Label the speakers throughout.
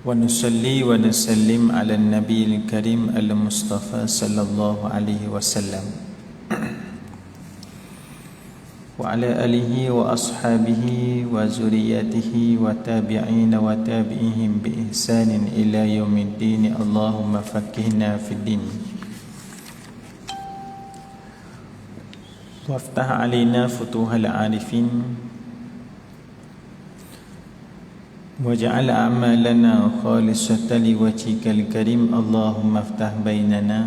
Speaker 1: ونصلي ونسلم على النبي الكريم المصطفى صلى الله عليه وسلم وعلى آله وأصحابه وذريته وتابعين وتابعيهم بإحسان إلى يوم الدين. اللهم فقهنا في الدين وافتح علينا فتوح العارفين واجعل أعمالنا خالصة لوجهك الكريم. اللهم افتح بيننا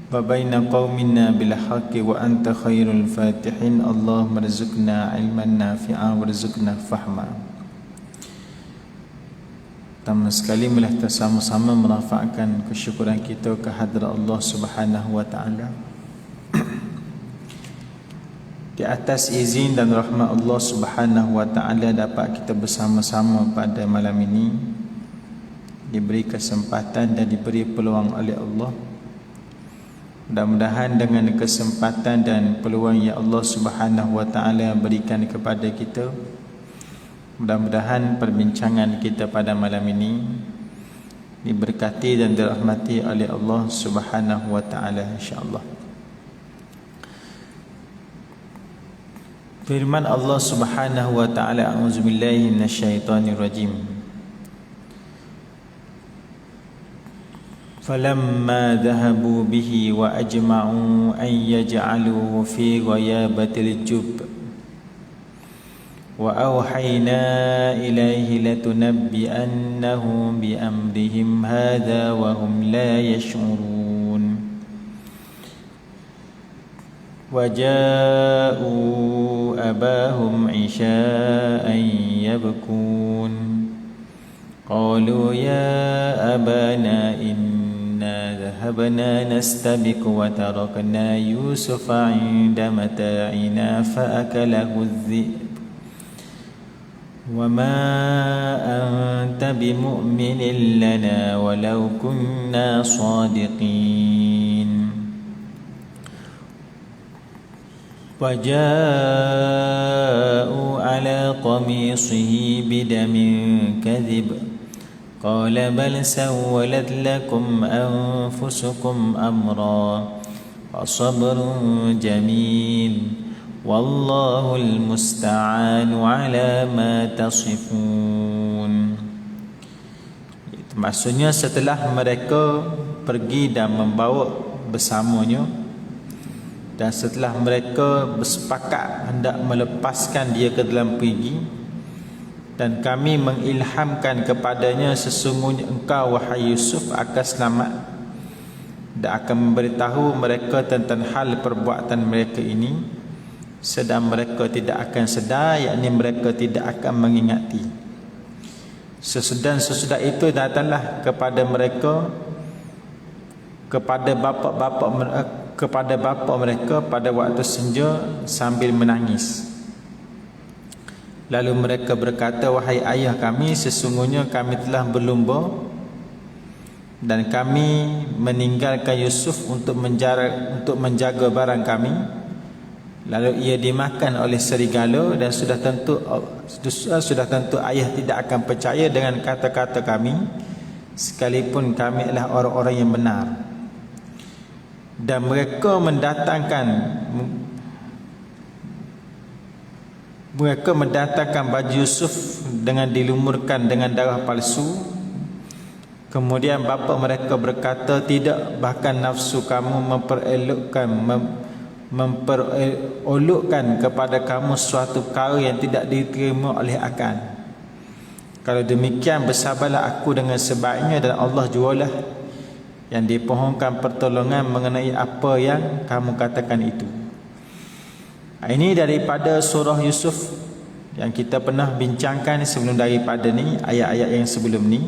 Speaker 1: وبين قومنا بالحق وأنت خير الفاتحين. اللهم ارزقنا علما نافعا وارزقنا فهما. Pertama sekali marilah kita sama-sama merafakkan kesyukuran kita kehadrat Allah Subhanahu wa taala. Di atas izin dan rahmat Allah Subhanahu wa taala dapat kita bersama-sama pada malam ini, diberi kesempatan dan diberi peluang oleh Allah. Mudah-mudahan dengan kesempatan dan peluang yang Allah Subhanahu wa taala berikan kepada kita, mudah-mudahan perbincangan kita pada malam ini diberkati dan dirahmati oleh Allah Subhanahu wa taala insya-Allah. Firman Allah Subhanahu wa taala, a'udzubillahi minasyaitonirrajim. Falamma dhahabu bihi wa ajma'u an yaj'aluhu fi ghayabatil jubb wa awhayna ilayhi latunabbi'annahum bi amrihim hadha wa hum la yash'urun. Waja'u abahum 'isha'an yabkun qalu ya abana inna dhahabna nastabiqu wa tarakna yusufa 'inda mata'ina fa akalahu adh-dhi'b wa ma anta bimu'minin lana walau kunna shadiqin. وجاءوا على قميصه بدم كذب قال بل سولت لكم أنفسكم أمرا فصبر جميل والله المستعان على ما تصفون. Maksudnya setelah mereka pergi dan membawa bersamanya, dan setelah mereka bersepakat hendak melepaskan dia ke dalam perigi, dan kami mengilhamkan kepadanya sesungguhnya engkau wahai Yusuf akan selamat, dan akan memberitahu mereka tentang hal perbuatan mereka ini, sedang mereka tidak akan sedar, yakni mereka tidak akan mengingati. Sesudah itu datanglah kepada mereka, kepada bapa mereka pada waktu senja sambil menangis. Lalu mereka berkata, wahai ayah kami, sesungguhnya kami telah berlumba dan kami meninggalkan Yusuf untuk menjaga barang kami. Lalu ia dimakan oleh serigala, dan sudah tentu ayah tidak akan percaya dengan kata-kata kami, sekalipun kami adalah orang-orang yang benar. Dan mereka mendatangkan baju Yusuf dengan dilumurkan dengan darah palsu. Kemudian bapa mereka berkata, tidak, bahkan nafsu kamu memperolokkan kepada kamu suatu perkara yang tidak diterima oleh akal. Kalau demikian, bersabarlah aku dengan sebaiknya, dan Allah jualah yang dipohonkan pertolongan mengenai apa yang kamu katakan itu. Ini daripada surah Yusuf yang kita pernah bincangkan sebelum daripada ni, ayat-ayat yang sebelum ni.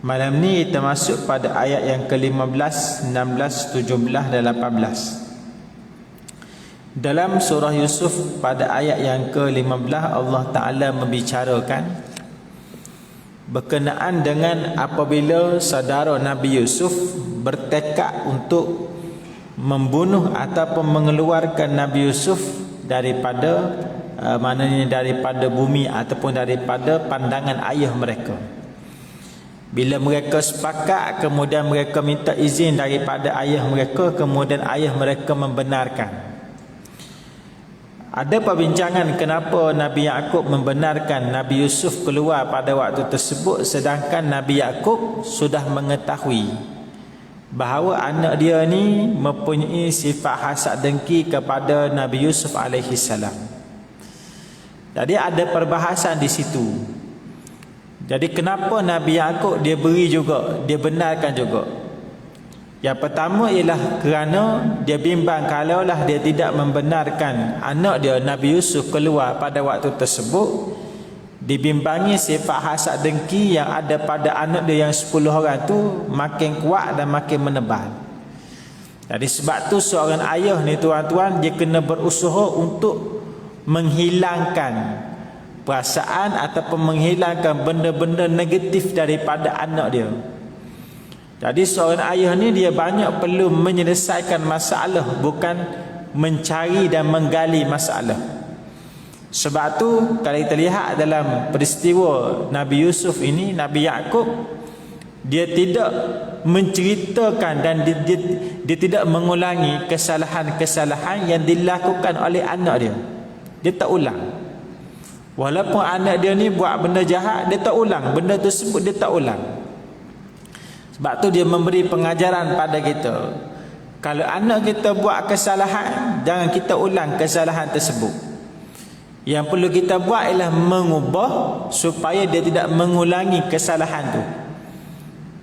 Speaker 1: Malam ni kita masuk pada ayat yang ke-15, 16, 17 dan 18. Dalam surah Yusuf pada ayat yang ke-15, Allah Ta'ala membicarakan berkenaan dengan apabila saudara Nabi Yusuf bertekad untuk membunuh ataupun mengeluarkan Nabi Yusuf daripada daripada bumi ataupun daripada pandangan ayah mereka. Bila mereka sepakat, kemudian mereka minta izin daripada ayah mereka, kemudian ayah mereka membenarkan. Ada perbincangan kenapa Nabi Yaqub membenarkan Nabi Yusuf keluar pada waktu tersebut, sedangkan Nabi Yaqub sudah mengetahui bahawa anak dia ni mempunyai sifat hasad dengki kepada Nabi Yusuf alaihi salam. Jadi ada perbahasan di situ. Jadi kenapa Nabi Yaqub dia beri juga, dia benarkan juga? Yang pertama ialah kerana dia bimbang kalaulah dia tidak membenarkan anak dia Nabi Yusuf keluar pada waktu tersebut, dibimbangi sifat hasad dengki yang ada pada anak dia yang 10 orang tu makin kuat dan makin menebal. Jadi sebab tu seorang ayah ni tuan-tuan, dia kena berusaha untuk menghilangkan perasaan ataupun menghilangkan benda-benda negatif daripada anak dia. Jadi seorang ayah ni dia banyak perlu menyelesaikan masalah, bukan mencari dan menggali masalah. Sebab tu kalau kita lihat dalam peristiwa Nabi Yusuf ini, Nabi Yaqub dia tidak menceritakan dan dia tidak mengulangi kesalahan-kesalahan yang dilakukan oleh anak dia. Dia tak ulang. Walaupun anak dia ni buat benda jahat, dia tak ulang benda tersebut, dia tak ulang. Sebab tu dia memberi pengajaran pada kita, kalau anak kita buat kesalahan, jangan kita ulang kesalahan tersebut. Yang perlu kita buat ialah mengubah supaya dia tidak mengulangi kesalahan tu.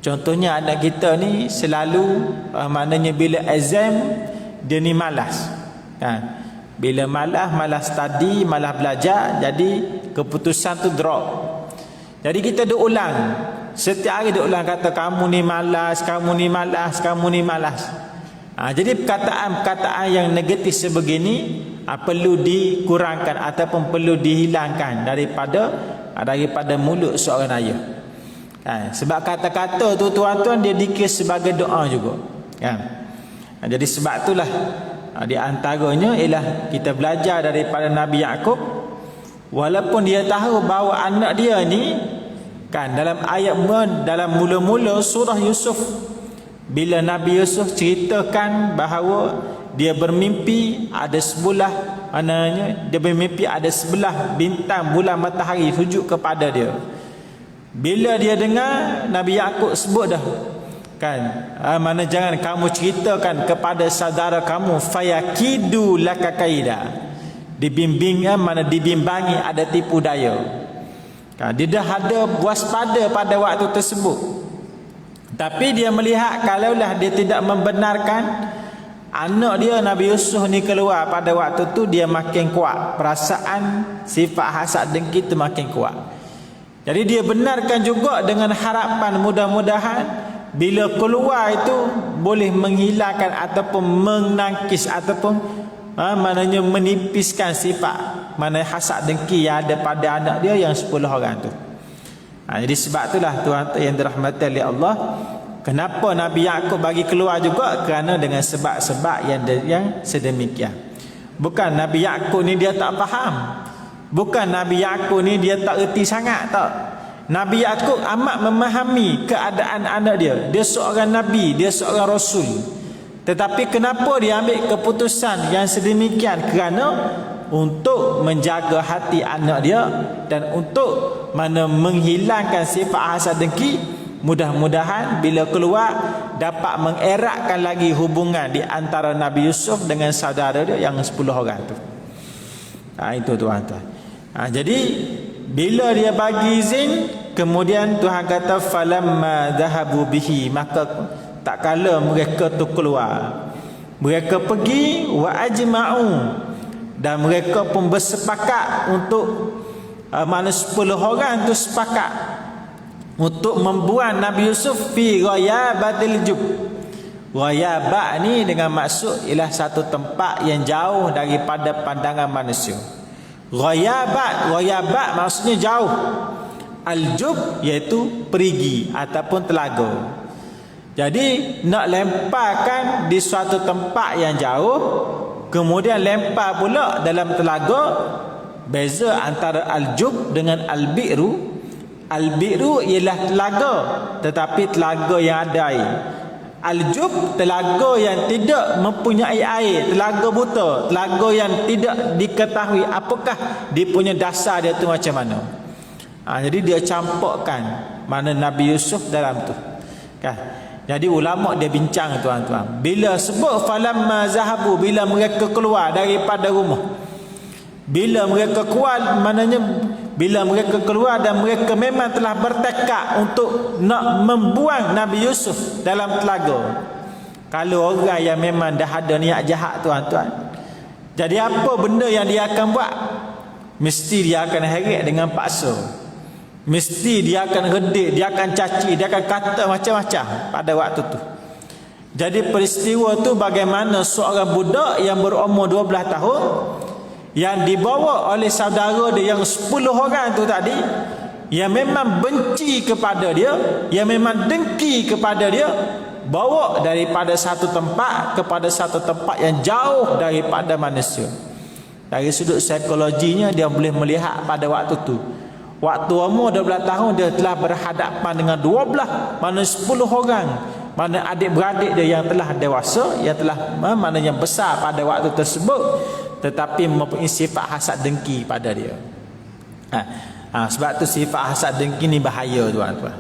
Speaker 1: Contohnya anak kita ni selalu maknanya bila exam dia ni malas. Bila malas study, malas belajar, jadi keputusan tu drop. Jadi kita duk ulang. Setiap hari duk ulang kata kamu ni malas, kamu ni malas, kamu ni malas. Jadi perkataan-perkataan yang negatif sebegini perlu dikurangkan ataupun perlu dihilangkan daripada mulut seorang ayah. Sebab kata-kata tu tuan-tuan dia dikira sebagai doa juga. Jadi sebab itulah di antaranya ialah kita belajar daripada Nabi Yaqub, walaupun dia tahu bahawa anak dia ni dalam ayat dalam mula-mula surah Yusuf, bila Nabi Yusuf ceritakan bahawa dia bermimpi ada sebelah dia bermimpi ada sebelah bintang, bulan, matahari sujud kepada dia. Bila dia dengar, Nabi Yaqub sebut dah mana jangan kamu ceritakan kepada saudara kamu, fayakidu laka kaida. Dibimbangi ada tipu daya. Dia dah ada waspada pada waktu tersebut. Tapi dia melihat kalaulah dia tidak membenarkan anak dia Nabi Yusuf ni keluar pada waktu tu, dia makin kuat. Perasaan sifat hasad dengki tu makin kuat. Jadi dia benarkan juga dengan harapan mudah-mudahan bila keluar itu boleh menghilangkan ataupun menangkis ataupun maknanya menipiskan sifat hasad dengki yang ada pada anak dia yang 10 orang tu. Jadi sebab itulah tuan-tuan yang dirahmati oleh Allah, kenapa Nabi Yaqub bagi keluar juga, kerana dengan sebab-sebab yang sedemikian. Bukan Nabi Yaqub ni dia tak faham, bukan Nabi Yaqub ni dia tak erti sangat, tak. Nabi Yaqub amat memahami keadaan anak dia. Dia seorang nabi, dia seorang rasul. Tetapi kenapa dia ambil keputusan yang sedemikian? Kerana untuk menjaga hati anak dia dan untuk menghilangkan sifat hasad dengki. Mudah-mudahan bila keluar dapat mengeratkan lagi hubungan di antara Nabi Yusuf dengan saudara dia yang 10 orang tu. Itu tuan-tuan. Jadi bila dia bagi izin, kemudian Tuhan kata falamma dhahabu bihi, maka tak kala mereka tu keluar, mereka pergi wa ajma'u, dan mereka pun bersepakat untuk 10 orang tu sepakat untuk membuang Nabi Yusuf fi ghayabatil jub. Ghayabah ni dengan maksud ialah satu tempat yang jauh daripada pandangan manusia. Ghayabat maksudnya jauh. Al-jub iaitu perigi ataupun telaga. Jadi nak lemparkan di suatu tempat yang jauh, kemudian lempar pula dalam telaga. Beza antara al-jub dengan al-bi'ru. Al-bi'ru ialah telaga, tetapi telaga yang ada air. Al-jub, telaga yang tidak mempunyai air, telaga buta, telaga yang tidak diketahui apakah dia punya dasar dia tu macam mana. Jadi dia campurkan mana Nabi Yusuf dalam tu. Kan? Jadi ulama dia bincang tuan-tuan. Bila sebut falamma zahabu, bila mereka keluar daripada rumah. Bila mereka keluar, maknanya bila mereka keluar dan mereka memang telah bertekad untuk nak membuang Nabi Yusuf dalam telaga. Kalau orang yang memang dah ada niat jahat tuan-tuan, jadi apa benda yang dia akan buat? Mesti dia akan heret dengan paksa. Mesti dia akan redik, dia akan caci, dia akan kata macam-macam pada waktu tu. Jadi peristiwa tu bagaimana seorang budak yang berumur 12 tahun yang dibawa oleh saudara dia yang 10 orang tu tadi, yang memang benci kepada dia, yang memang dengki kepada dia, bawa daripada satu tempat kepada satu tempat yang jauh daripada manusia. Dari sudut psikologinya dia boleh melihat pada waktu tu, waktu umur 12 tahun dia telah berhadapan dengan 12, mana 10 orang, mana adik-beradik dia yang telah dewasa, yang telah maknanya besar pada waktu tersebut, tetapi mempunyai sifat hasad dengki pada dia. Sebab tu sifat hasad dengki ni bahaya tuan-tuan.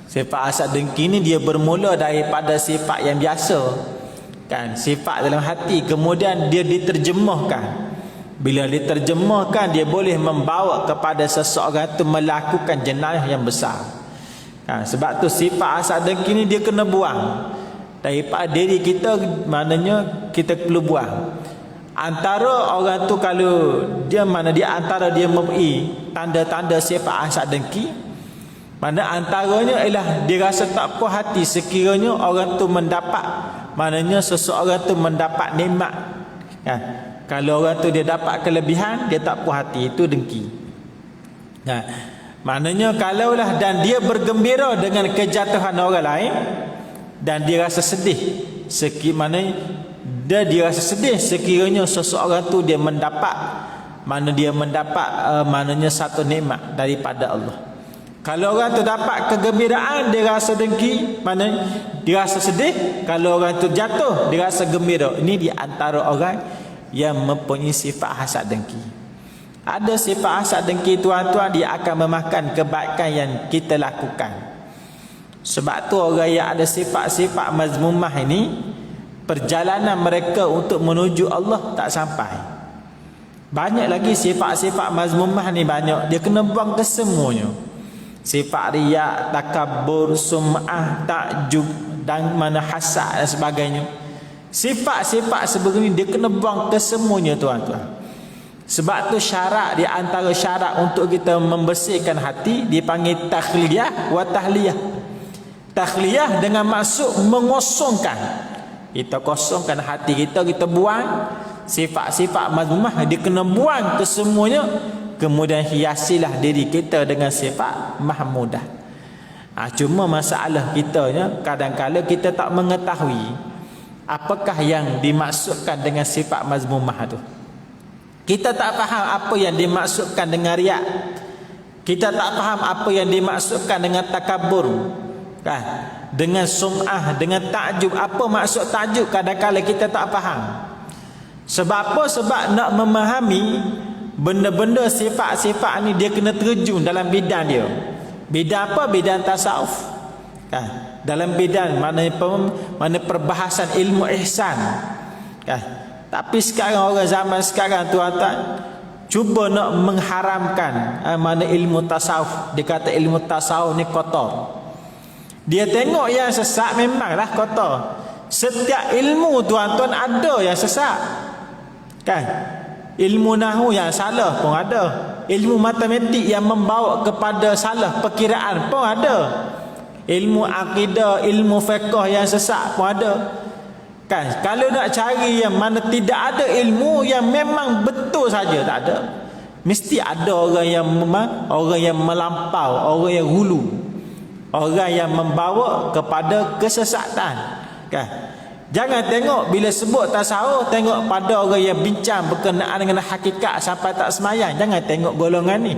Speaker 1: Sifat hasad dengki ni dia bermula daripada sifat yang biasa, kan, sifat dalam hati, kemudian dia diterjemahkan. Bila diterjemahkan, dia boleh membawa kepada seseorang itu melakukan jenayah yang besar. Sebab tu sifat hasad dengki ni dia kena buang daripada diri kita, maknanya kita perlu buang. Antara orang tu kalau dia antara dia mempunyai tanda-tanda sifat hasad dengki, mana antaranya ialah dia rasa tak puas hati sekiranya orang tu mendapat, maknanya seseorang tu mendapat nikmat. Kalau orang tu dia dapat kelebihan, dia tak puas hati, itu dengki. Maknanya kalaulah dan dia bergembira dengan kejatuhan orang lain dan dia rasa sedih, dia rasa sedih sekiranya seseorang tu dia mendapat, maknanya satu nikmat daripada Allah. Kalau orang tu dapat kegembiraan, dia rasa dengki, maknanya dia rasa sedih. Kalau orang tu jatuh, dia rasa gembira. Ini di antara orang yang mempunyai sifat hasad dengki. Ada sifat hasad dengki tuan-tuan, dia akan memakan kebaikan yang kita lakukan. Sebab tu orang yang ada sifat-sifat mazmumah ini, perjalanan mereka untuk menuju Allah tak sampai. Banyak lagi sifat-sifat mazmumah ni, banyak. Dia kena buang kesemuanya. Sifat riak, takabur, sum'ah, takjub dan mana hasad dan sebagainya. Sifat-sifat sebegini dia kena buang kesemuanya tuan-tuan. Sebab tu syarat, di antara syarat untuk kita membersihkan hati dipanggil takhliyah wa tahliyah. Takhliyah dengan maksud mengosongkan. Kita kosongkan hati kita, kita buang sifat-sifat mazmumah, dia kena buang kesemuanya. Kemudian hiasilah diri kita dengan sifat mahmudah. Cuma masalah kitanya, kadang-kadang kita tak mengetahui apakah yang dimaksudkan dengan sifat mazmumah tu. Kita tak faham apa yang dimaksudkan dengan riak. Kita tak faham apa yang dimaksudkan dengan takabur, kan? Dengan sum'ah, dengan takjub. Apa maksud takjub? Kadang-kadang kita tak faham. Sebab apa? Sebab nak memahami benda-benda sifat-sifat ni, dia kena terjun dalam bidang dia. Bidang apa? Bidang tasawuf, kan? Dalam bidang mana perbahasan ilmu ihsan, kan? Tapi sekarang orang zaman sekarang tuan-tuan cuba nak mengharamkan mana ilmu tasawuf. Dia kata ilmu tasawuf ni kotor. Dia tengok yang sesat memanglah kotor. Setiap ilmu tuan-tuan ada yang sesat, kan? Ilmu nahwu yang salah pun ada. Ilmu matematik yang membawa kepada salah perkiraan pun ada. Ilmu akidah, ilmu fiqh yang sesat pun ada, kan? Kalau nak cari yang mana tidak ada ilmu yang memang betul saja, tak ada. Mesti ada orang yang melampau, orang yang hulu. orang yang membawa kepada kesesatan. Kan? Jangan tengok bila sebut tasawuf, tengok pada orang yang bincang berkenaan dengan hakikat sampai tak semayang. Jangan tengok golongan ni.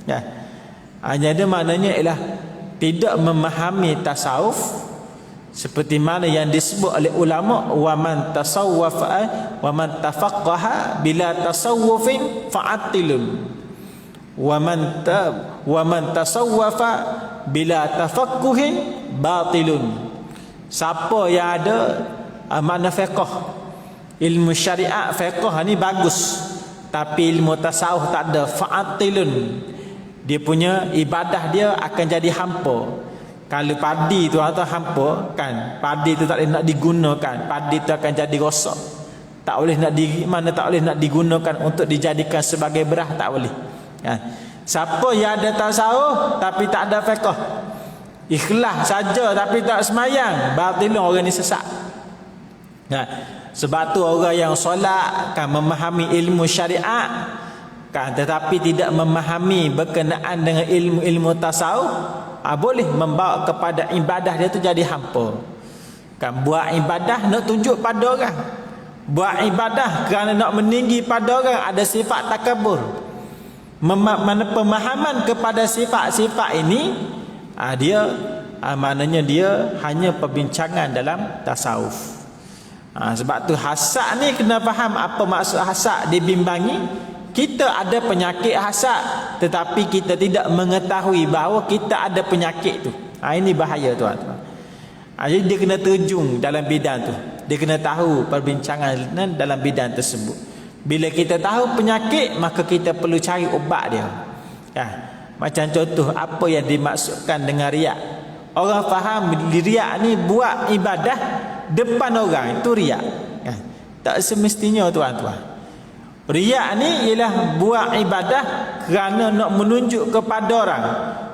Speaker 1: Ya. Jadi maknanya ialah tidak memahami tasawuf seperti mana yang disebut oleh ulama, wa man tasawwafa wa man tafaqqaha bila tasawwufin fa'atilun, wa man tasawwafa bila tafaqquhin batilun. Siapa yang ada makna fiqh, ilmu syariat fiqh ni bagus, tapi ilmu tasawuf tak ada, fa'atilun, dia punya ibadah dia akan jadi hampa. Kalau padi tu atau hampa kan, padi tu tak boleh nak digunakan, padi tu akan jadi rosak, tak boleh nak tak boleh nak digunakan untuk dijadikan sebagai beras, tak boleh kan. Siapa yang ada tasawuf tapi tak ada fiqh, ikhlas saja tapi tak semayang, batil, orang ni sesat. Nah, sebab tu orang yang solat kan memahami ilmu syariat kan, tetapi tidak memahami berkenaan dengan ilmu-ilmu tasawuf, boleh membawa kepada ibadah dia tu jadi hampa. Kan buat ibadah nak tunjuk pada orang, buat ibadah kerana nak meninggi pada orang, ada sifat takabur. Pemahaman kepada sifat-sifat ini dia maknanya dia hanya perbincangan dalam tasawuf. Sebab tu hasad ni kena faham apa maksud hasad dibimbangi. Kita ada penyakit hasad tetapi kita tidak mengetahui bahawa kita ada penyakit tu. Ini bahaya tuan-tuan. Jadi dia kena terjun dalam bidang tu, dia kena tahu perbincangan dalam bidang tersebut. Bila kita tahu penyakit, maka kita perlu cari ubat dia. Macam contoh apa yang dimaksudkan dengan riak. Orang faham riak ni buat ibadah depan orang, itu riak. Tak semestinya tuan-tuan. Riak ni ialah buat ibadah kerana nak menunjuk kepada orang,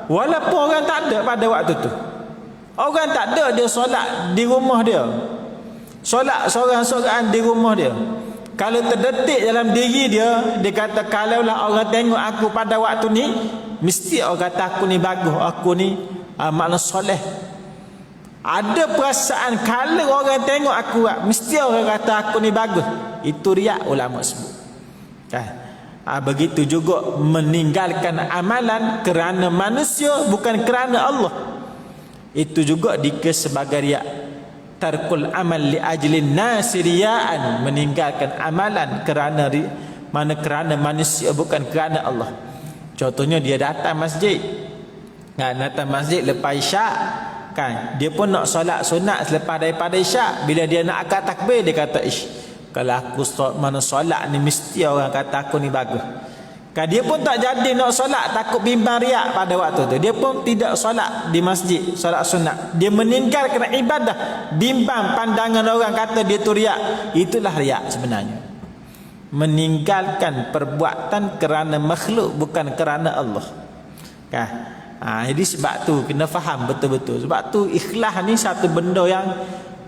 Speaker 1: walaupun orang tak ada pada waktu tu. Orang tak ada, dia solat di rumah dia, solat seorang-seorang di rumah dia. Kalau terdetik dalam diri dia, dia kata kalaulah orang tengok aku pada waktu ni, mesti orang kata aku ni bagus, aku ni makna soleh. Ada perasaan kalau orang tengok aku, mesti orang kata aku ni bagus. Itu riak ulama sebut. Begitu juga meninggalkan amalan kerana manusia, bukan kerana Allah, itu juga dikira sebagai riak. Tarkul amal li ajlin nasi riya'an, meninggalkan amalan kerana kerana manusia, bukan kerana Allah. Contohnya dia datang masjid, datang masjid lepas isyak kan, dia pun nak solat sunat selepas daripada isyak. Bila dia nak akad takbir, dia kata kalau aku solat ni mesti orang kata aku ni bagus. Kan dia pun tak jadi nak solat, takut bimbang riak pada waktu tu. Dia pun tidak solat di masjid, solat sunat. Dia meninggalkan ibadah, bimbang pandangan orang kata dia tu riak. Itulah riak sebenarnya. Meninggalkan perbuatan kerana makhluk, bukan kerana Allah. Kan? Jadi sebab tu kena faham betul-betul. Sebab tu ikhlas ni satu benda yang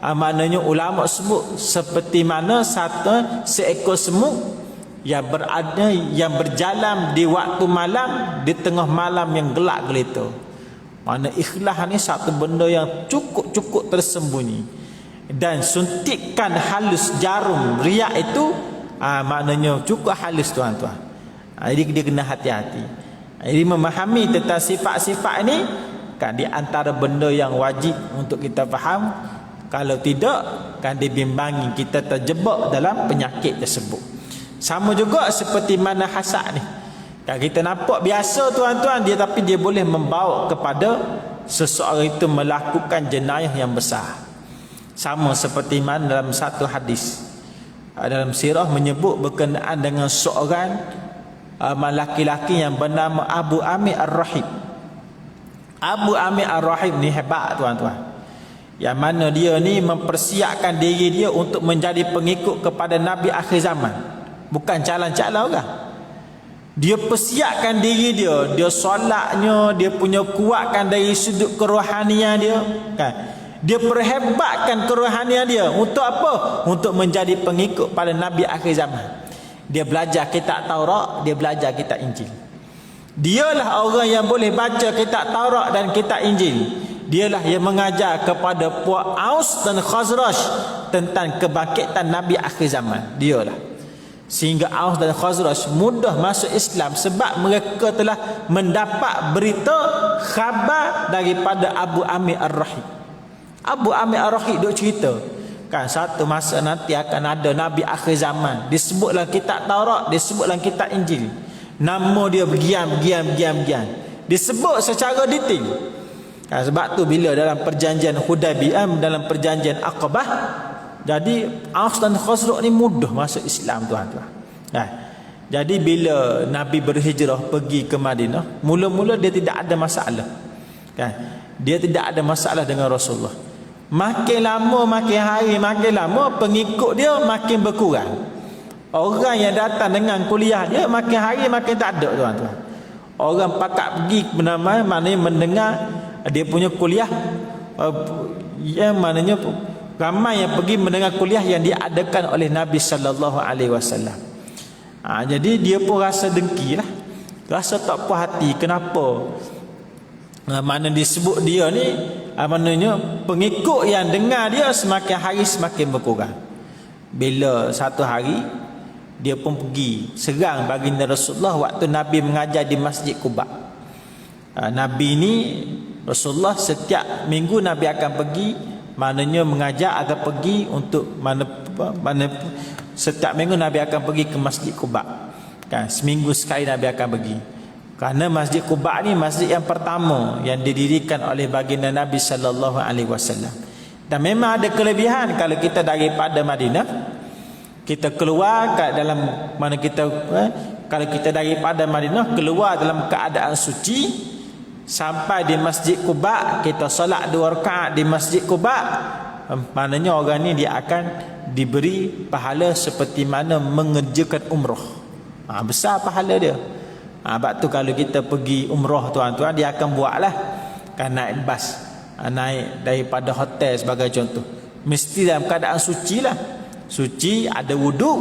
Speaker 1: maknanya ulama sebut seperti mana seekor semut yang berada, yang berjalan di waktu malam, di tengah malam yang gelap gelita. Mana ikhlas ni satu benda yang cukup tersembunyi. Dan suntikan halus jarum riak itu maknanya cukup halus tuan-tuan. Jadi dia kena hati-hati. Jadi memahami tentang sifat-sifat ini kan di antara benda yang wajib untuk kita faham. Kalau tidak, kan dibimbangi, kita terjebak dalam penyakit tersebut. Sama juga seperti mana hasad ni. Kan kita nampak biasa tuan-tuan dia, tapi dia boleh membawa kepada seseorang itu melakukan jenayah yang besar. Sama seperti mana dalam satu hadis dalam sirah menyebut berkenaan dengan seorang laki-laki yang bernama Abu Amir Ar-Rahib. Abu Amir Ar-Rahib ni hebat tuan-tuan. Yang mana dia ni mempersiapkan diri dia untuk menjadi pengikut kepada Nabi akhir zaman. Bukan calon-calon orang. Dia persiapkan diri dia, dia solatnya, dia punya kuatkan dari sudut kerohanian dia kan. Dia perhebatkan kerohanian dia untuk apa? Untuk menjadi pengikut pada Nabi akhir zaman. Dia belajar kitab Taurat, dia belajar kitab Injil. Dialah orang yang boleh baca kitab Taurat dan kitab Injil. Dialah yang mengajar kepada puak Aus dan Khazraj tentang kebangkitan Nabi akhir zaman. Dialah. Sehingga Aus dan Khazraj mudah masuk Islam sebab mereka telah mendapat berita khabar daripada Abu Amir Ar-Rahib. Abu Amir Ar-Rahib duk cerita kan satu masa nanti akan ada Nabi akhir zaman, disebut dalam kitab Taurat, disebut dalam kitab Injil, nama dia begini, disebut secara detail. Sebab tu bila dalam perjanjian Hudaybiyah, dalam perjanjian Aqabah, jadi Aus dan Khazraj ni mudah masuk Islam, tuan-tuan. Jadi bila Nabi berhijrah pergi ke Madinah, mula-mula dia tidak ada masalah. Dia tidak ada masalah dengan Rasulullah. Makin lama, makin hari, makin lama pengikut dia makin berkurang. Orang yang datang dengan kuliah dia makin hari makin tak ada, tuan-tuan. Orang pakat pergi maknanya mendengar dia punya kuliah, yang maknanya ramai yang pergi mendengar kuliah yang diadakan oleh Nabi sallallahu alaihi wasallam. Jadi dia pun rasa dengkilah, rasa tak puas hati. Kenapa? Mana disebut dia ni, maknanya pengikut yang dengar dia semakin hari semakin berkurang. Bila satu hari dia pun pergi serang baginda Rasulullah waktu Nabi mengajar di Masjid Quba. Nabi ni, Rasulullah setiap minggu Nabi akan pergi, maknanya mengajar atau pergi untuk mana setiap minggu Nabi akan pergi ke Masjid Quba. Kan seminggu sekali Nabi akan pergi. Kerana Masjid Quba ni masjid yang pertama yang didirikan oleh baginda Nabi sallallahu alaihi wasallam. Dan memang ada kelebihan kalau kita daripada Madinah, kita keluar kat dalam mana kita kalau kita daripada Madinah keluar dalam keadaan suci, sampai di Masjid Quba, kita solat 2 rakaat di Masjid Quba, maknanya orang ni dia akan diberi pahala seperti mana mengerjakan umrah. Besar pahala dia. Sebab tu kalau kita pergi umrah, tuan-tuan, dia akan buatlah kan naik bas, naik daripada hotel sebagai contoh, mesti dalam keadaan suci lah. Suci, ada wuduk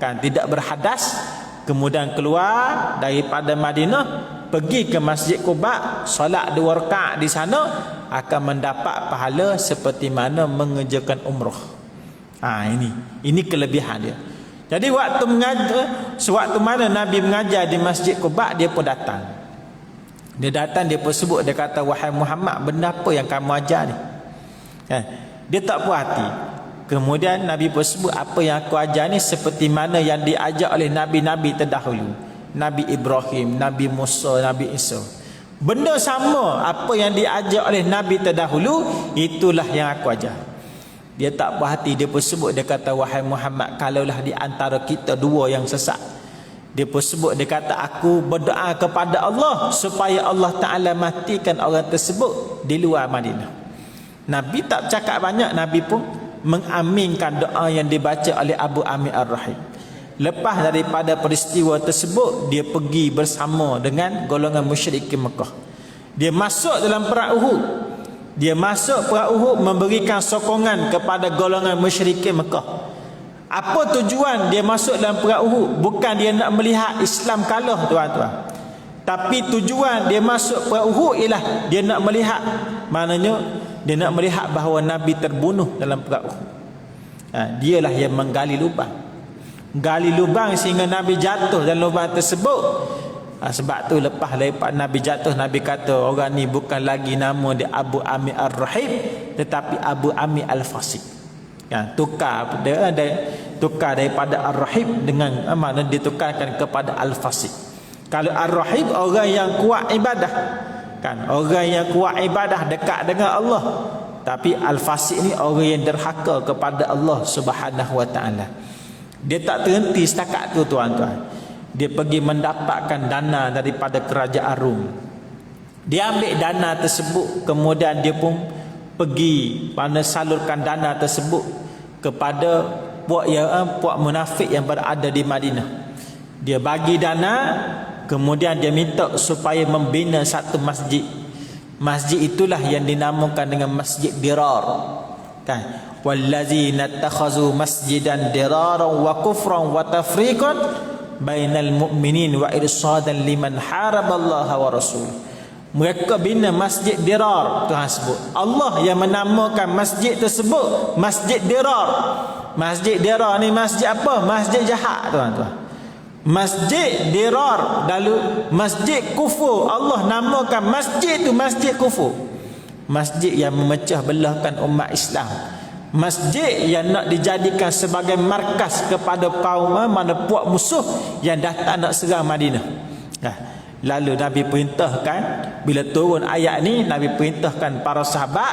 Speaker 1: kan, tidak berhadas, kemudian keluar daripada Madinah pergi ke Masjid Quba, solat 2 rakaat di sana, akan mendapat pahala seperti mana mengerjakan umrah. Ini kelebihan dia. Jadi waktu mengajar, sewaktu mana Nabi mengajar di Masjid Quba, dia pun datang. Dia datang, dia pun sebut, dia kata, wahai Muhammad, benda apa yang kamu ajar ni? Dia tak puas hati. Kemudian Nabi pun sebut, apa yang aku ajar ni seperti mana yang diajar oleh Nabi-Nabi terdahulu, Nabi Ibrahim, Nabi Musa, Nabi Isa. Benda sama apa yang diajar oleh Nabi terdahulu, itulah yang aku ajar. Dia tak puas hati, dia pun sebut, dia kata, wahai Muhammad, kalaulah di antara kita dua yang sesat. Dia pun sebut, dia kata, aku berdoa kepada Allah supaya Allah Ta'ala matikan orang tersebut di luar Madinah. Nabi tak cakap banyak, Nabi pun mengaminkan doa yang dibaca oleh Abu Amir Ar-Rahib. Lepas daripada peristiwa tersebut, dia pergi bersama dengan golongan musyrikin Mekah. Dia masuk dalam perang Uhud. Dia masuk perang Uhud memberikan sokongan kepada golongan musyrikin Mekah. Apa tujuan dia masuk dalam perang Uhud? Bukan dia nak melihat Islam kalah, tuan-tuan. Tapi tujuan dia masuk perang Uhud ialah dia nak melihat, maknanya dia nak melihat bahawa Nabi terbunuh dalam perang Uhud. Dialah yang menggali lubang. Gali lubang sehingga Nabi jatuh dalam lubang tersebut. Sebab tu lepas daripada Nabi jatuh, Nabi kata orang ni bukan lagi nama dia Abu Amir Ar-Rahib, tetapi Abu Amir Al-Fasik. Tukar daripada Ar-Rahib dengan makna ditukarkan kepada Al-Fasik. Kalau Ar-Rahib orang yang kuat ibadah, kan, orang yang kuat ibadah dekat dengan Allah. Tapi Al-Fasik ni orang yang derhaka kepada Allah Subhanahu wa taala. Dia tak terhenti setakat tu, tuan-tuan. Dia pergi mendapatkan dana daripada kerajaan Rom. Dia ambil dana tersebut, kemudian dia pun pergi salurkan dana tersebut kepada puak munafik yang berada di Madinah. Dia bagi dana, kemudian dia minta supaya membina satu masjid. Masjid itulah yang dinamakan dengan Masjid Dirar. Kan? Wallazina takhazu masjidan diraran wa kufran wa tafriqan bainal mu'minin wa irsadan liman haraballaha wa rasul. Mereka bina Masjid Dirar. Tuhan sebut, Allah yang menamakan masjid tersebut Masjid Dirar. Masjid Dirar ni masjid apa? Masjid jahat, tuan-tuan. Masjid Dirar, lalu masjid kufur. Allah namakan masjid tu masjid kufur. Masjid yang memecah belahkan umat Islam. Masjid yang nak dijadikan sebagai markas kepada kaum mana puak musuh yang datang nak serang Madinah. Lalu Nabi perintahkan, bila turun ayat ni, Nabi perintahkan para sahabat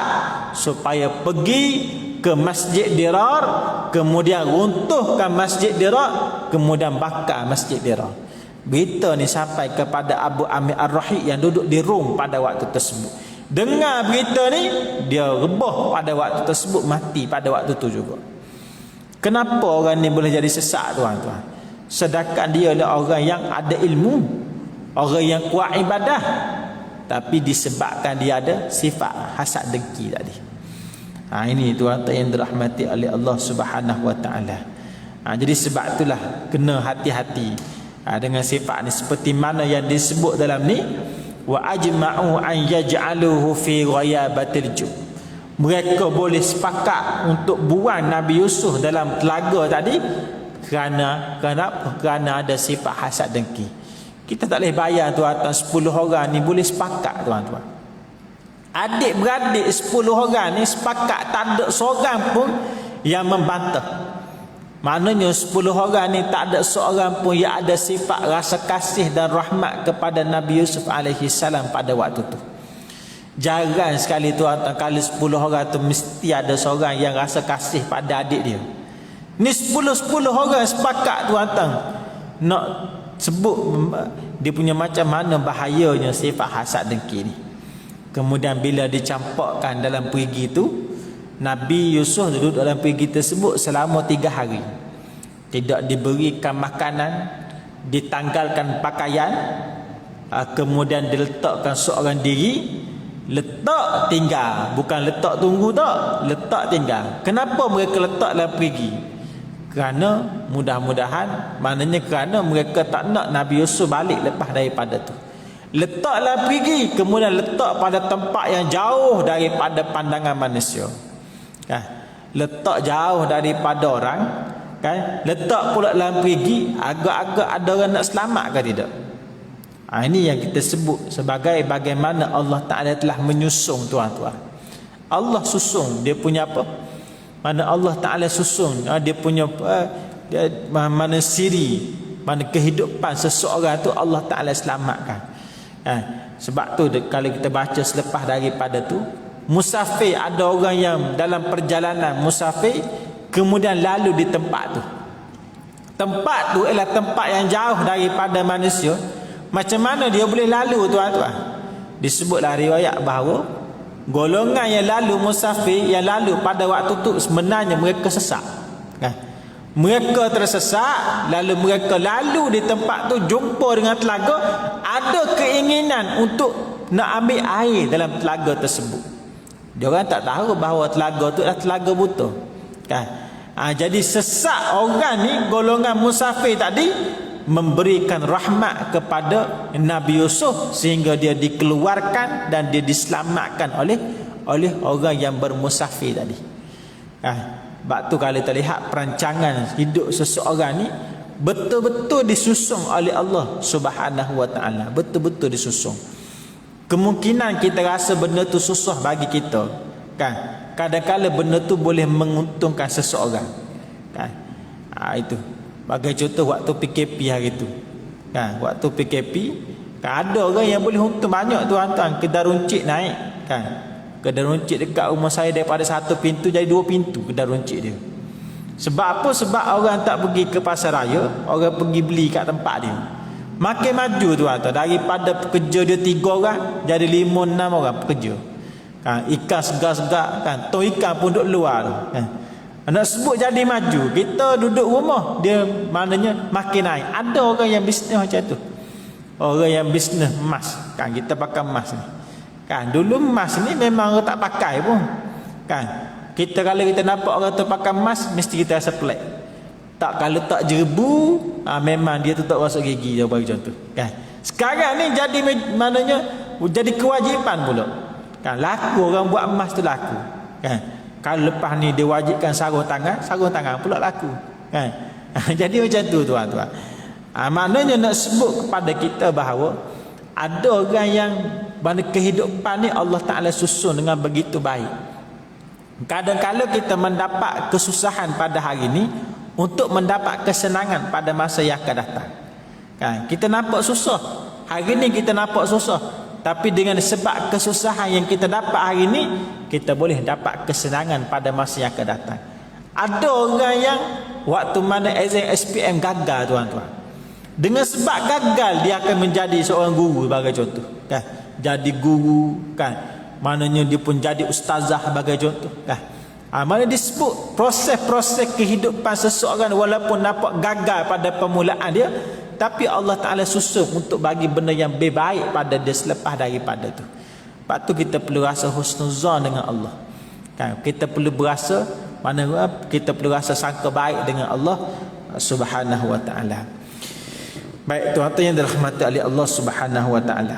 Speaker 1: supaya pergi ke Masjid Dirar, kemudian runtuhkan Masjid Dirar, kemudian bakar Masjid Dirar. Berita ni sampai kepada Abu Amir Ar-Rahi yang duduk di Rom pada waktu tersebut. Dengar berita ni, dia rebah pada waktu tersebut, mati pada waktu tu juga. Kenapa orang ni boleh jadi sesat, tuan-tuan? Sedangkan dia adalah orang yang ada ilmu, orang yang kuat ibadah, tapi disebabkan dia ada sifat hasad dengki tadi. Ini tuan-tuan yang dirahmati oleh Allah Subhanahu wa taala. Jadi sebab itulah kena hati-hati dengan sifat ni, seperti mana yang disebut dalam ni, wa ajma'u an yaj'aluhu fi ghayabatil jub. Mereka boleh sepakat untuk buang Nabi Yusuf dalam telaga tadi kerana apa? Kerana ada sifat hasad dengki. Kita tak boleh bayar, tuan-tuan, 10 orang ni boleh sepakat, tuan-tuan. Adik-beradik 10 orang ni sepakat, tak ada seorang pun yang membantah. Maknanya 10 orang ni tak ada seorang pun yang ada sifat rasa kasih dan rahmat kepada Nabi Yusuf alaihi salam pada waktu tu. Jarang sekali, tuan-tuan, kalau 10 orang tu mesti ada seorang yang rasa kasih pada adik dia. Ni 10 orang sepakat, tuan-tuan, nak sebut dia punya macam mana bahayanya sifat hasad dengki ni. Kemudian bila dicampakkan dalam perigi tu, Nabi Yusuf duduk dalam perigi tersebut selama 3 hari. Tidak diberikan makanan, ditanggalkan pakaian, kemudian diletakkan seorang diri. Letak tinggal, bukan letak tunggu tak, letak tinggal. Kenapa mereka letak dalam perigi? Kerana mudah-mudahan, maknanya kerana mereka tak nak Nabi Yusuf balik lepas daripada tu. Letaklah pergi, kemudian letak pada tempat yang jauh daripada pandangan manusia. Letak jauh daripada orang, letak pula dalam perigi, agak-agak ada orang nak selamat ke tidak? Ini yang kita sebut sebagai bagaimana Allah Ta'ala telah menyusung, tuan-tuan. Allah susung, dia punya apa? Mana Allah Ta'ala susun, dia punya mana siri, mana kehidupan seseorang tu Allah Ta'ala selamatkan. Sebab tu kalau kita baca selepas daripada tu, musafir, ada orang yang dalam perjalanan musafir kemudian lalu di tempat tu. Tempat tu ialah tempat yang jauh daripada manusia. Macam mana dia boleh lalu, tuan-tuan? Disebutlah riwayat bahawa golongan yang lalu musafir, yang lalu pada waktu tu sebenarnya mereka sesat. Mereka tersesat, lalu mereka lalu di tempat tu, jumpa dengan telaga, ada keinginan untuk nak ambil air dalam telaga tersebut. Dia orang tak tahu bahawa telaga tu adalah telaga buta. Jadi sesat orang ni, golongan musafir tadi, memberikan rahmat kepada Nabi Yusuf sehingga dia dikeluarkan dan dia diselamatkan oleh orang yang bermusafir tadi. Sebab tu kalau kita lihat perancangan hidup seseorang ni betul-betul disusung oleh Allah Subhanahu wa taala, betul-betul disusung. Kemungkinan kita rasa benda tu susah bagi kita, kadang-kadang benda tu boleh menguntungkan seseorang, itu. Bagi contoh waktu PKP hari tu, waktu PKP, ada orang yang boleh untung banyak, tuan-tuan. Kedai runcit naik, kedai runcit dekat rumah saya daripada 1 pintu jadi 2 pintu kedai runcit dia. Sebab apa? Sebab orang tak pergi ke pasar raya, orang pergi beli kat tempat dia. Makin maju, tuan-tuan, daripada pekerja dia 3 orang jadi 5-6 orang pekerja. Ikan segar-segar, tong ikan pun duduk luar tu. Nak sebut jadi maju, kita duduk rumah, dia maknanya makin naik. Ada orang yang bisnes macam tu. Orang yang bisnes emas, kita pakai emas ni. Dulu emas ni memang orang tak pakai pun. Kita kalau kita nampak orang tu pakai emas, mesti kita rasa pelik. Tak, kalau tak jerbu, memang dia tu tak rasa gigi, dia bagi contoh. Sekarang ni jadi maknanya jadi kewajipan pula. Kan laku orang buat emas tu laku. Kan. Kalau lepas ni dia wajibkan sarung tangan pula laku. Kan. Jadi macam tu tuan-tuan. Maknanya nak sebut kepada kita bahawa ada orang yang mana kehidupan ni Allah Ta'ala susun dengan begitu baik. Kadang-kadang kita mendapat kesusahan pada hari ini untuk mendapat kesenangan pada masa yang akan datang. Kan? Kita nampak susah. Hari ini kita nampak susah. Tapi dengan sebab kesusahan yang kita dapat hari ini, kita boleh dapat kesenangan pada masa yang akan datang. Ada orang yang waktu mana exam SPM gagal tuan-tuan. Dengan sebab gagal dia akan menjadi seorang guru sebagai contoh. Kan? Jadi guru kan. Maknanya dia pun jadi ustazah sebagai contoh. Kan? Mana disebut proses-proses kehidupan seseorang walaupun nampak gagal pada permulaan dia, tapi Allah Ta'ala susun untuk bagi benda yang lebih baik pada dia selepas daripada tu. Sebab tu kita perlu rasa husnuzan dengan Allah. Kan? Kita perlu berasa kita perlu rasa sangka baik dengan Allah Subhanahu wa Ta'ala. Baik tuan-tuan yang dirahmati oleh Allah Subhanahu wa Ta'ala.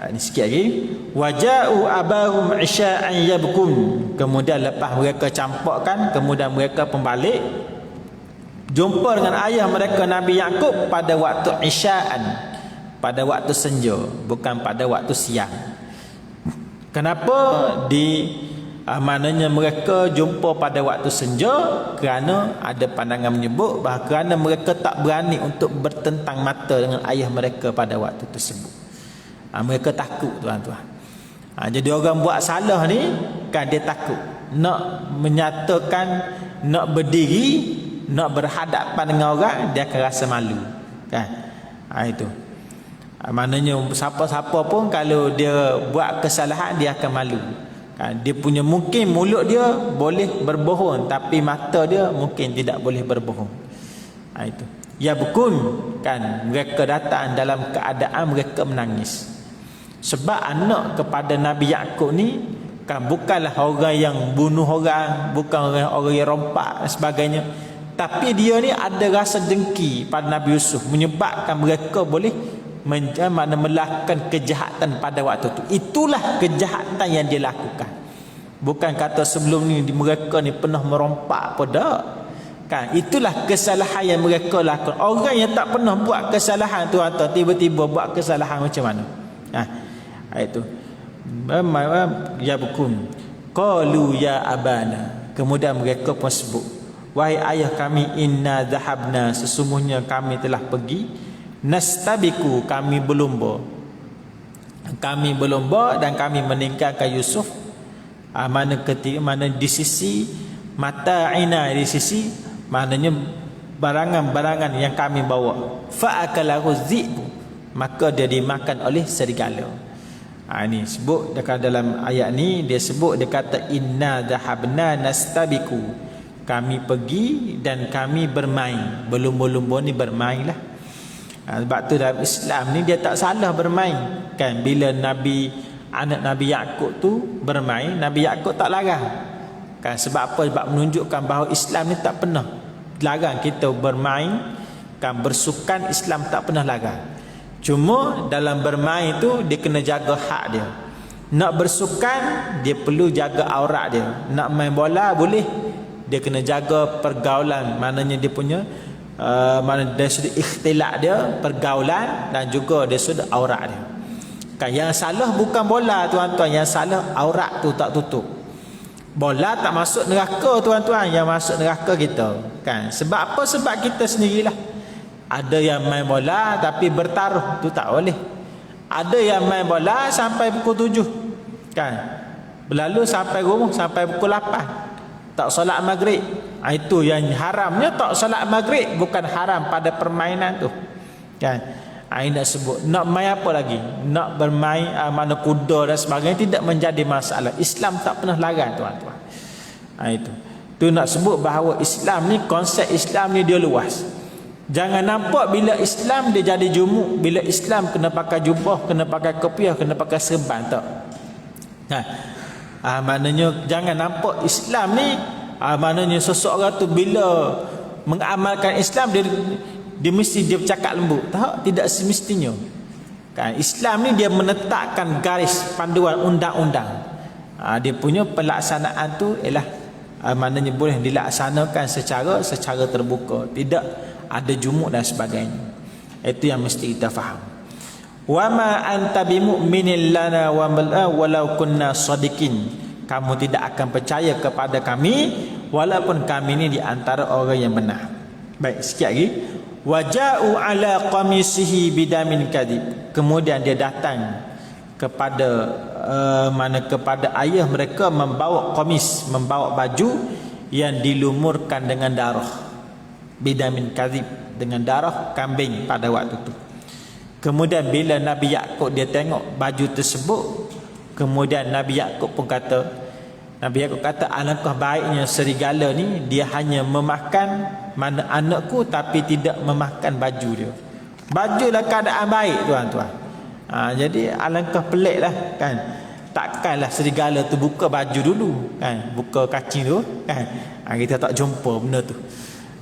Speaker 1: Ini sikit lagi. Waja'u abahum isya'an yabkun. Kemudian lepas mereka campakkan, kemudian mereka pembalik jumpa dengan ayah mereka Nabi Yaqub pada waktu isya'an, pada waktu senja, bukan pada waktu siang. Kenapa maknanya mereka jumpa pada waktu senja? Kerana ada pandangan menyebut bahawa kerana mereka tak berani untuk bertentang mata dengan ayah mereka pada waktu tersebut. Mereka takut tuan-tuan. Jadi orang buat salah ni kan dia takut nak menyatakan, nak berdiri, nak berhadapan dengan orang, dia akan rasa malu kan. Itu maknanya siapa-siapa pun kalau dia buat kesalahan dia akan malu. Dia punya mungkin mulut dia boleh berbohong, tapi mata dia mungkin tidak boleh berbohong. Itu. Ya bukun kan, mereka datang dalam keadaan mereka menangis. Sebab anak kepada Nabi Yaqub ni kan bukanlah orang yang bunuh orang, bukan orang yang rompak dan sebagainya. Tapi dia ni ada rasa dengki pada Nabi Yusuf, menyebabkan mereka boleh melakukan kejahatan pada waktu itu. Itulah kejahatan yang dia lakukan. Bukan kata sebelum ni mereka ni pernah merompak pada kan. Itulah kesalahan yang mereka lakukan. Orang yang tak pernah buat kesalahan tuan-tuan tiba-tiba buat kesalahan macam mana? Itu ya bukum qalu ya abana. Kemudian mereka pun sebut, wahai ayah kami, inna dhahabna, sesungguhnya kami telah pergi, nastabiku, kami berlumba dan kami meninggalkan Yusuf. Mana di sisi mata'ina, di sisi maknanya barangan-barangan yang kami bawa. Fa'akalahu dhi'bu, maka dia dimakan oleh serigala. Ini sebut dekat dalam ayat ni, dia sebut, dia kata inna dhahabna nastabiku, kami pergi dan kami bermain. Berlumba-lumba ni bermain lah. Sebab tu dalam Islam ni dia tak salah bermain kan. Bila anak Nabi Yaqub tu bermain, Nabi Yaqub tak larang kan. Sebab apa? Sebab menunjukkan bahawa Islam ni tak pernah larang kita bermain kan, bersukan. Islam tak pernah larang. Cuma dalam bermain tu dia kena jaga hak dia. Nak bersukan dia perlu jaga aurat dia. Nak main bola boleh, dia kena jaga pergaulan, maknanya dia punya mana dari sudut ikhtilat dia, pergaulan, dan juga dari sudut aurat dia kan. Yang salah bukan bola tuan-tuan, yang salah aurat tu tak tutup. Bola tak masuk neraka tuan-tuan, yang masuk neraka kita kan. Sebab apa? Sebab kita sendirilah. Ada yang main bola tapi bertaruh, tu tak boleh. Ada yang main bola sampai pukul 7 kan, berlalu sampai rumah sampai pukul 8, tak solat maghrib. Itu yang haramnya, tak solat maghrib, bukan haram pada permainan tu kan. Ini nak sebut, nak main apa lagi, nak bermain mana kuda dan sebagainya, tidak menjadi masalah. Islam tak pernah larang tuan-tuan. Itu tu nak sebut bahawa Islam ni, konsep Islam ni dia luas. Jangan nampak bila Islam dia jadi jumuk, bila Islam kena pakai jubah, kena pakai kopiah, kena pakai serban, tak. Maknanya jangan nampak Islam ni maknanya seseorang tu bila mengamalkan Islam dia mesti dia bercakap lembut. Tak, tidak semestinya. Kan Islam ni dia menetapkan garis panduan undang-undang. Dia punya pelaksanaan tu ialah maknanya boleh dilaksanakan secara terbuka, tidak ada jumuk dan sebagainya. Itu yang mesti kita faham. Wa ma anta bimu'minin lana walau kunna sadiqin. Kamu tidak akan percaya kepada kami walaupun kami ni di antara orang yang benar. Baik, sikit lagi. Waja'u ala qamisihi bidamin kadhib. Kemudian dia datang kepada kepada ayah mereka membawa qamis, membawa baju yang dilumurkan dengan darah. Bidamin kadhib, dengan darah kambing pada waktu itu. Kemudian bila Nabi Yaqub dia tengok baju tersebut, kemudian Nabi Yaqub kata alangkah baiknya serigala ni dia hanya memakan mana anakku tapi tidak memakan baju dia. Baju lah keadaan baik tuan-tuan. Jadi alangkah pelik lah kan. Takkanlah serigala tu buka baju dulu kan, buka kacing tu kan. Kita tak jumpa benda tu.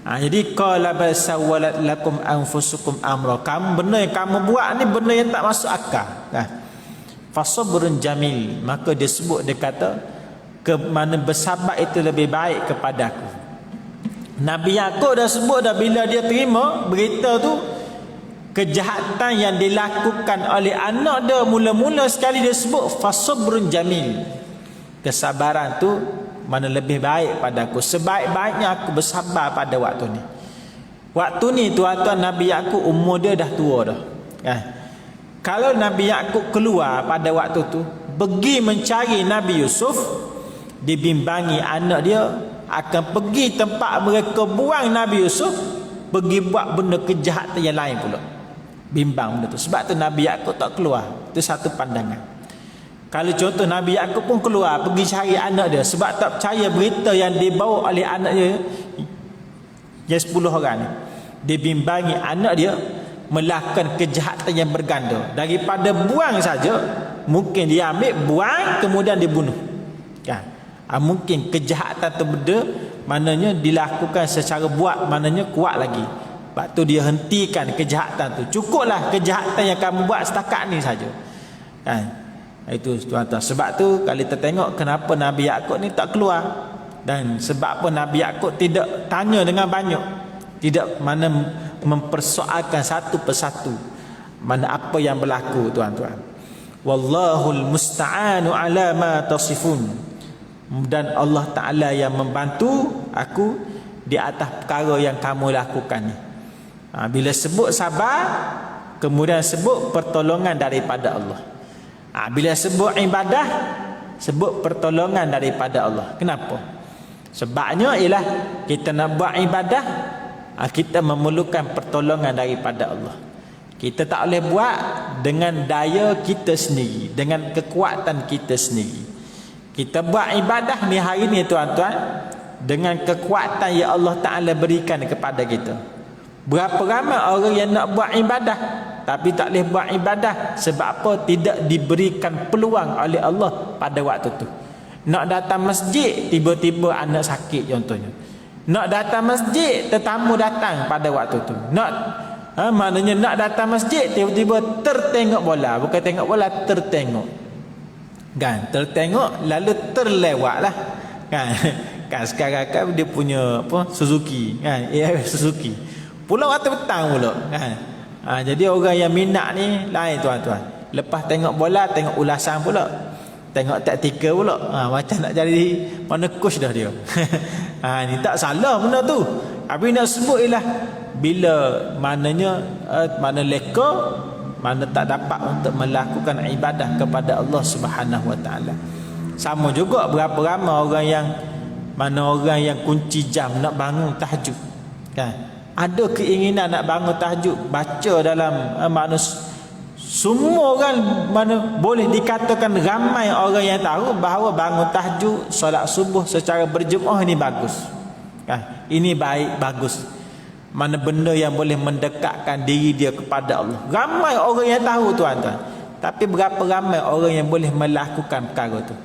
Speaker 1: Jadi qala bal sawwalat lakum anfusukum amra. Benda yang kamu buat ni benda yang tak masuk akal kan. Fasabrun jamil. Maka dia sebut, dia kata ke mana bersabar itu lebih baik kepada aku. Nabi Yaqub dah sebut dah bila dia terima berita tu, kejahatan yang dilakukan oleh anak dia, mula-mula sekali dia sebut fasabrun jamil. Kesabaran tu mana lebih baik pada aku, sebaik-baiknya aku bersabar pada waktu ni. Waktu ni tuan-tuan Nabi Yaqub umur dia dah tua dah kan? Kalau Nabi Yaqub keluar pada waktu tu pergi mencari Nabi Yusuf, dibimbangi anak dia akan pergi tempat mereka buang Nabi Yusuf, pergi buat benda kejahatan yang lain pula. Bimbang benda tu. Sebab tu Nabi Yaqub tak keluar. Itu satu pandangan. Kalau contoh Nabi Yaqub pun keluar pergi cari anak dia sebab tak percaya berita yang dibawa oleh anak dia yang 10 orang ni. Dia bimbangi anak dia melakukan kejahatan yang berganda. Daripada buang saja, mungkin dia ambil, buang, kemudian dibunuh kan? Mungkin kejahatan tu benda maknanya dilakukan secara buat, maknanya kuat lagi. Sebab tu dia hentikan kejahatan tu. Cukuplah kejahatan yang kamu buat setakat ni saja kan? Itu tuan-tuan. Sebab tu kalau kita tengok kenapa Nabi Yaqub ni tak keluar, dan sebab apa Nabi Yaqub tidak tanya dengan banyak, tidak mana mempersoalkan satu persatu mana apa yang berlaku tuan-tuan. Wallahul musta'anu ala ma tasifun. Dan Allah Ta'ala yang membantu aku di atas perkara yang kamu lakukan ni. Bila sebut sabar, kemudian sebut pertolongan daripada Allah. Bila sebut ibadah, sebut pertolongan daripada Allah. Kenapa? Sebabnya ialah kita nak buat ibadah, kita memerlukan pertolongan daripada Allah. Kita tak boleh buat dengan daya kita sendiri, dengan kekuatan kita sendiri. Kita buat ibadah ni hari ni tuan-tuan dengan kekuatan yang Allah Ta'ala berikan kepada kita. Berapa ramai orang yang nak buat ibadah tapi tak boleh buat ibadah sebab apa? Tidak diberikan peluang oleh Allah pada waktu tu. Nak datang masjid, tiba-tiba anak sakit contohnya. Nak datang masjid, tetamu datang pada waktu tu. Maknanya nak datang masjid, tiba-tiba tertengok bola. Bukan tengok bola, tertengok kan, tertengok lalu terlewat lah kan. Kan sekarang kan dia punya apa, Suzuki kan, Suzuki pulau waktu petang pula kan. Jadi orang yang minat ni lain tuan-tuan. Lepas tengok bola, tengok ulasan pula, tengok taktikal pula. Macam nak jadi mana coach dah dia. Ni tak salah benda tu. Tapi nak sebut ialah bila maknanya mana leka, mana tak dapat untuk melakukan ibadah kepada Allah Subhanahu Wa Taala. Sama juga berapa ramai orang yang orang yang kunci jam nak bangun tahajud kan. Ada keinginan nak bangun tahajud, baca dalam semua orang mana boleh dikatakan ramai orang yang tahu bahawa bangun tahajud, solat subuh secara berjemaah ini bagus kan. Ini baik, bagus. Mana benda yang boleh mendekatkan diri dia kepada Allah. Ramai orang yang tahu tuan-tuan. Tapi berapa ramai orang yang boleh melakukan perkara tu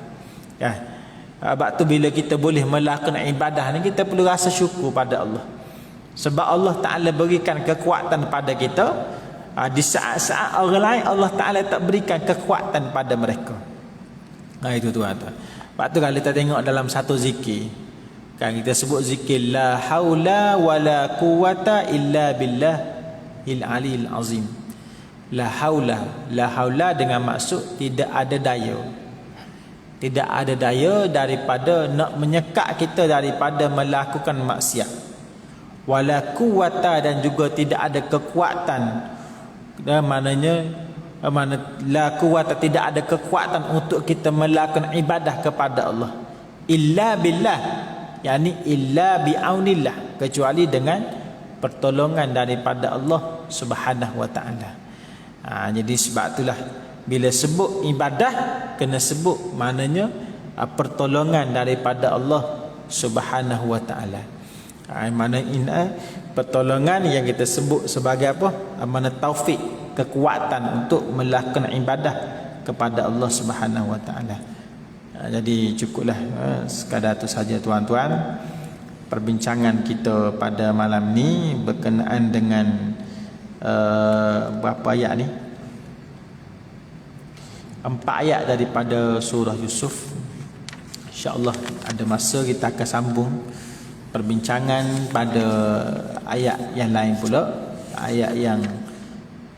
Speaker 1: ya. Sebab tu bila kita boleh melakukan ibadah ni, kita perlu rasa syukur pada Allah. Sebab Allah Ta'ala berikan kekuatan pada kita Di saat-saat orang lain Allah Ta'ala tak berikan kekuatan pada mereka. Itu tuan-tuan. Sebab tu kalau kita tengok dalam satu zikir, kan kita sebut zikir la haula wala quwata illa billah il aliyil azim. La haula dengan maksud tidak ada daya. Tidak ada daya daripada nak menyekat kita daripada melakukan maksiat. Wala quwata, dan juga tidak ada kekuatan. Maknanya la quwata, tidak ada kekuatan untuk kita melakukan ibadah kepada Allah. Illa billah, yakni illa bi'aunillah, kecuali dengan pertolongan daripada Allah Subhanahu wa taala. Jadi sebab itulah bila sebut ibadah kena sebut maknanya pertolongan daripada Allah Subhanahu wa taala. Mana pertolongan yang kita sebut sebagai apa? Mana taufik, kekuatan untuk melakukan ibadah kepada Allah Subhanahu wa taala. Jadi cukuplah sekadar itu saja tuan-tuan perbincangan kita pada malam ni berkenaan dengan berapa ayat ni? 4 ayat daripada surah Yusuf. InsyaAllah ada masa kita akan sambung perbincangan pada ayat yang lain pula, ayat yang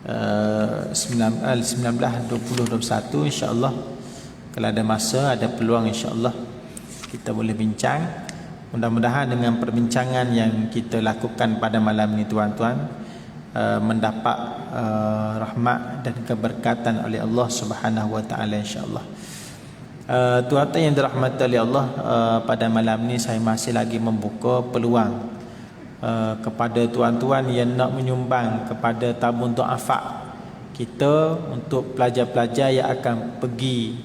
Speaker 1: 19, 20, 21. InsyaAllah kalau ada masa, ada peluang, InsyaAllah kita boleh bincang. Mudah-mudahan dengan perbincangan yang kita lakukan pada malam ni tuan-tuan mendapat rahmat dan keberkatan oleh Allah Subhanahu wa taala, insya-Allah. Tuan-tuan yang dirahmati oleh Allah, pada malam ni saya masih lagi membuka peluang kepada tuan-tuan yang nak menyumbang kepada tabung du'afa kita untuk pelajar-pelajar yang akan pergi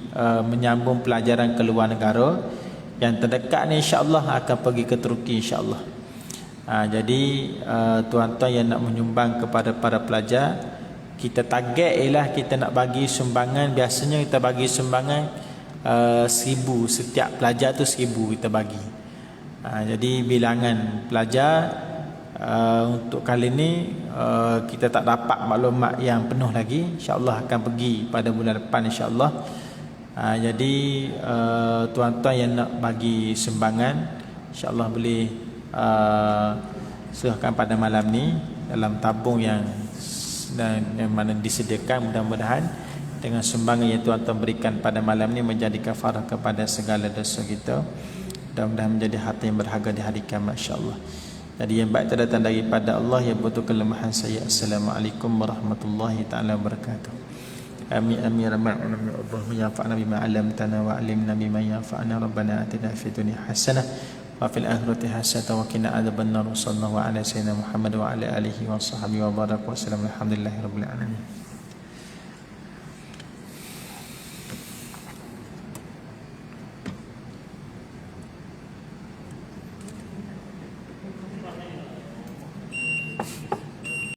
Speaker 1: menyambung pelajaran ke luar negara. Yang terdekat ni insya-Allah akan pergi ke Turki, insya-Allah. Jadi tuan-tuan yang nak menyumbang kepada para pelajar, kita target ialah kita nak bagi sumbangan. Biasanya kita bagi sumbangan 1,000, setiap pelajar tu 1,000 kita bagi. Jadi bilangan pelajar untuk kali ni kita tak dapat maklumat yang penuh lagi. InsyaAllah akan pergi pada bulan depan, insyaAllah. Jadi tuan-tuan yang nak bagi sumbangan, insyaAllah boleh serahkan pada malam ni dalam tabung yang mana disediakan. Mudah-mudahan dengan sumbangan yang tuan-tuan berikan pada malam ni menjadi kafarah kepada segala dosa kita. Mudah-mudahan menjadi harta yang berharga di hari kiamat, insya-Allah. Jadi yang baik terdatang daripada Allah, yang betul kelemahan saya. Assalamualaikum warahmatullahi taala wabarakatuh. Amin amin ya rabbal alamin. Allahumma yanfa'na bima 'allamtana wa 'allimna bima yanfa'una. Rabbana atina fid dunya hasanah wa fil akhirati hasanah wa qina adzabannar. Sallallahu ala sayyidina Muhammad wa ala alihi wa sahbihi wa baraka wa sallam. Alhamdulillahirabbil alamin.